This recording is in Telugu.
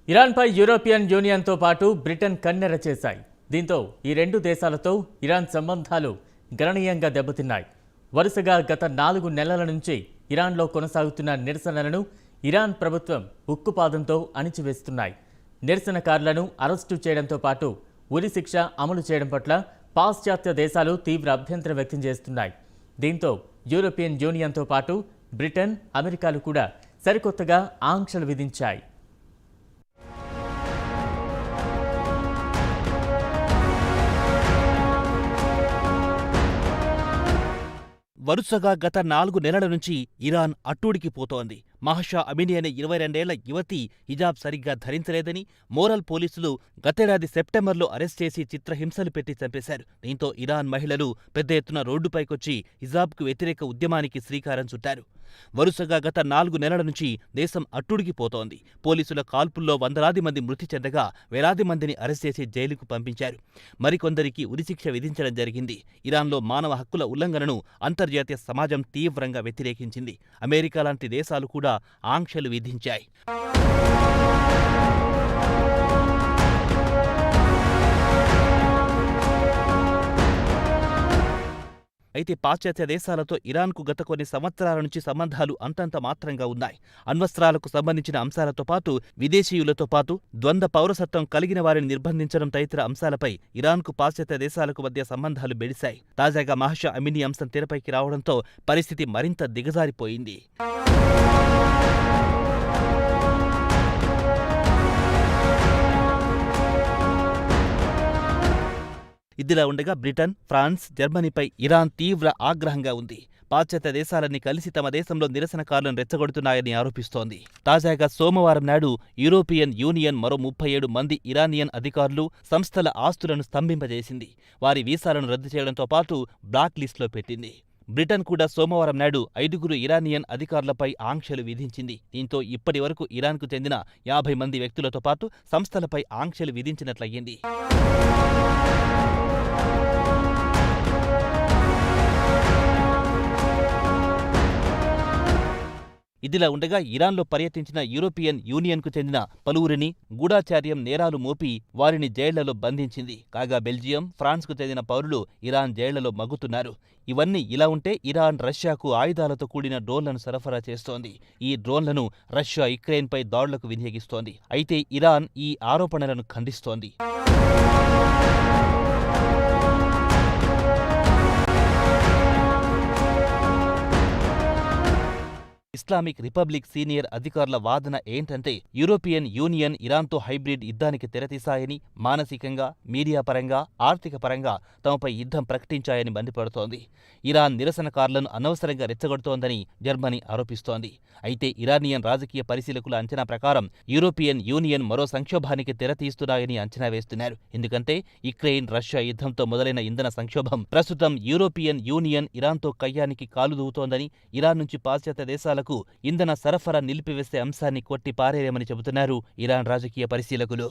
ఇరాన్పై యూరోపియన్ యూనియన్తో పాటు బ్రిటన్ కన్నెర చేశాయి. దీంతో ఈ రెండు దేశాలతో ఇరాన్ సంబంధాలు గణనీయంగా దెబ్బతిన్నాయి. వరుసగా గత 4 నెలల నుంచి ఇరాన్లో కొనసాగుతున్న నిరసనలను ఇరాన్ ప్రభుత్వం ఉక్కుపాదంతో అణిచివేస్తున్నాయి. నిరసనకారులను అరెస్టు చేయడంతో పాటు ఉరిశిక్ష అమలు చేయడం పట్ల పాశ్చాత్య దేశాలు తీవ్ర అభ్యంతరం వ్యక్తం చేస్తున్నాయి. దీంతో యూరోపియన్ యూనియన్తో పాటు బ్రిటన్, అమెరికాలు కూడా సరికొత్తగా ఆంక్షలు విధించాయి. వరుసగా గత 4 నెలల నుంచి ఇరాన్ అట్టూడికి పోతోంది. మహషా అమిని అనే 22 ఏళ్ల యువతి హిజాబ్ సరిగ్గా ధరించలేదని మోరల్ పోలీసులు గతేడాది సెప్టెంబర్లో అరెస్ట్ చేసి చిత్రహింసలు పెట్టి చంపేశారు. దీంతో ఇరాన్ మహిళలు పెద్ద ఎత్తున రోడ్డుపైకొచ్చి హిజాబ్కు వ్యతిరేక ఉద్యమానికి శ్రీకారం చుట్టారు. వరుసగా గత 4 నెలల నుంచి దేశం అట్టుడికిపోతోంది. పోలీసుల కాల్పుల్లో వందలాది మంది మృతి చెందగా వేలాది మందిని అరెస్ట్ చేసి జైలుకు పంపించారు. మరికొందరికి ఉరిశిక్ష విధించడం జరిగింది. ఇరాన్లో మానవ హక్కుల ఉల్లంఘనను అంతర్జాతీయ సమాజం తీవ్రంగా వ్యతిరేకించింది. అమెరికా లాంటి దేశాలు కూడా ఆంక్షలు విధించాయి. అయితే పాశ్చాత్య దేశాలతో ఇరాన్కు గత కొన్ని సంవత్సరాల నుంచి సంబంధాలు అంతంత మాత్రంగా ఉన్నాయి. అణ్వస్త్రాలకు సంబంధించిన అంశాలతో పాటు విదేశీయులతో పాటు ద్వంద్వ పౌరసత్వం కలిగిన వారిని నిర్బంధించడం తదితర అంశాలపై ఇరాన్కు పాశ్చాత్య దేశాలకు మధ్య సంబంధాలు బెడిశాయి. తాజాగా మహషా అమిని అంశం తెరపైకి రావడంతో పరిస్థితి మరింత దిగజారిపోయింది. ఇదిలా ఉండగా బ్రిటన్, ఫ్రాన్స్, జర్మనీపై ఇరాన్ తీవ్ర ఆగ్రహంగా ఉంది. పాశ్చాత్య దేశాలన్నీ కలిసి తమ దేశంలో నిరసనకారులను రెచ్చగొడుతున్నాయని ఆరోపిస్తోంది. తాజాగా సోమవారం నాడు యూరోపియన్ యూనియన్ మరో 37 మంది ఇరానియన్ అధికారులు, సంస్థల ఆస్తులను స్తంభింపజేసింది. వారి వీసాలను రద్దు చేయడంతో పాటు బ్లాక్ లిస్టులో పెట్టింది. బ్రిటన్ కూడా సోమవారం నాడు 5 ఇరానియన్ అధికారులపై ఆంక్షలు విధించింది. దీంతో ఇప్పటి వరకు ఇరాన్కు చెందిన 50 మంది వ్యక్తులతో పాటు సంస్థలపై ఆంక్షలు విధించినట్లయింది. ఇదిలా ఉండగా ఇరాన్లో పర్యటించిన యూరోపియన్ యూనియన్కు చెందిన పలువురిని గూఢాచార్యం నేరాలు మోపి వారిని జైళ్లలో బంధించింది. కాగా బెల్జియం, ఫ్రాన్స్కు చెందిన పౌరులు ఇరాన్ జైళ్లలో మగ్గుతున్నారు. ఇవన్నీ ఇలా ఉంటే ఇరాన్ రష్యాకు ఆయుధాలతో కూడిన డ్రోన్లను సరఫరా చేస్తోంది. ఈ డ్రోన్లను రష్యా యుక్రెయిన్పై దాడులకు వినియోగిస్తోంది. అయితే ఇరాన్ ఈ ఆరోపణలను ఖండిస్తోంది. ఇస్లామిక్ రిపబ్లిక్ సీనియర్ అధికారుల వాదన ఏంటంటే యూరోపియన్ యూనియన్ ఇరాన్తో హైబ్రిడ్ యుద్ధానికి తెరతీశాయని, మానసికంగా, మీడియా పరంగా, ఆర్థిక పరంగా తమపై యుద్ధం ప్రకటించాయని మండిపడుతోంది. ఇరాన్ నిరసనకారులను అనవసరంగా రెచ్చగొడుతోందని జర్మనీ ఆరోపిస్తోంది. అయితే ఇరానియన్ రాజకీయ పరిశీలకుల అంచనా ప్రకారం యూరోపియన్ యూనియన్ మరో సంక్షోభానికి తెరతీస్తున్నాయని అంచనా వేస్తున్నారు. ఎందుకంటే యుక్రెయిన్ రష్యా యుద్ధంతో మొదలైన ఇంధన సంక్షోభం ప్రస్తుతం యూరోపియన్ యూనియన్ ఇరాన్తో కయ్యానికి కాలు దూవుతోందని, ఇరాన్ నుంచి పాశ్చాత్య దేశాలకు ఇంధన సరఫరా నిలిపివేసే అంశాన్ని కొట్టి పారేయమని చెబుతున్నారు ఇరాన్ రాజకీయ పరిశీలకులు.